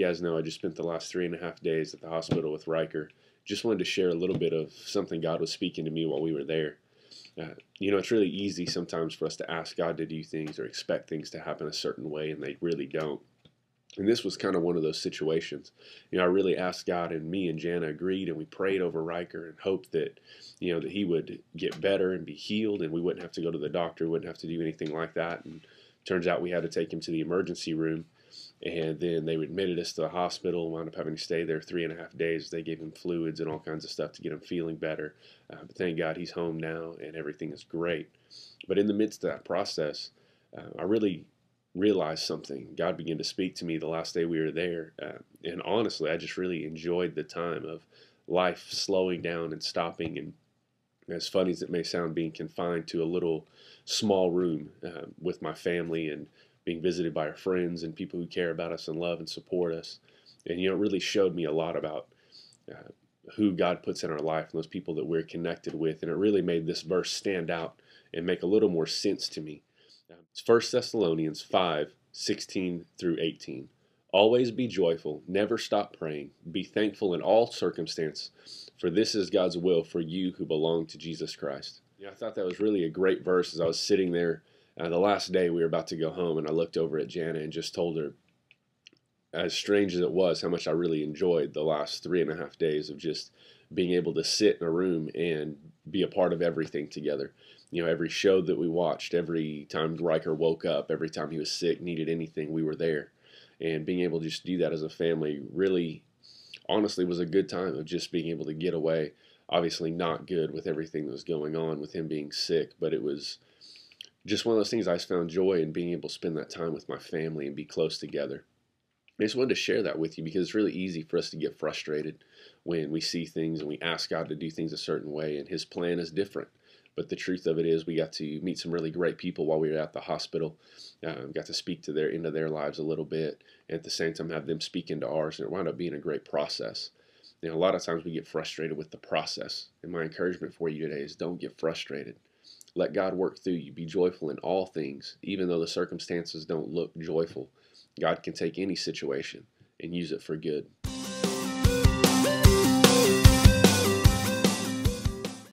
you guys know, I just spent the last 3.5 days at the hospital with Riker. Just wanted to share a little bit of something God was speaking to me while we were there. It's really easy sometimes for us to ask God to do things or expect things to happen a certain way, and they really don't. And this was kind of one of those situations. I really asked God, and me and Jana agreed, and we prayed over Riker and hoped that, that he would get better and be healed, and we wouldn't have to go to the doctor, wouldn't have to do anything like that. And turns out we had to take him to the emergency room, and then they admitted us to the hospital, wound up having to stay there 3.5 days. They gave him fluids and all kinds of stuff to get him feeling better. But thank God he's home now, and everything is great. But in the midst of that process, I really realized something. God began to speak to me the last day we were there. And honestly, I just really enjoyed the time of life slowing down and stopping. And as funny as it may sound, being confined to a little small room with my family and being visited by our friends and people who care about us and love and support us. And, it really showed me a lot about who God puts in our life and those people that we're connected with. And it really made this verse stand out and make a little more sense to me. It's 1 Thessalonians 5:16 through 18. Always be joyful, never stop praying, be thankful in all circumstances, for this is God's will for you who belong to Jesus Christ. I thought that was really a great verse as I was sitting there the last day we were about to go home, and I looked over at Jana and just told her, as strange as it was, how much I really enjoyed the last 3.5 days of just being able to sit in a room and be a part of everything together. Every show that we watched, every time Riker woke up, every time he was sick, needed anything, we were there. And being able to just do that as a family really, honestly, was a good time of just being able to get away. Obviously not good with everything that was going on with him being sick, but it was just one of those things I just found joy in being able to spend that time with my family and be close together. I just wanted to share that with you because it's really easy for us to get frustrated when we see things and we ask God to do things a certain way, and His plan is different. But the truth of it is, we got to meet some really great people while we were at the hospital. Got to speak to into their lives a little bit, and at the same time have them speak into ours, and it wound up being a great process. A lot of times we get frustrated with the process, and my encouragement for you today is don't get frustrated. Let God work through you. Be joyful in all things, even though the circumstances don't look joyful. God can take any situation and use it for good.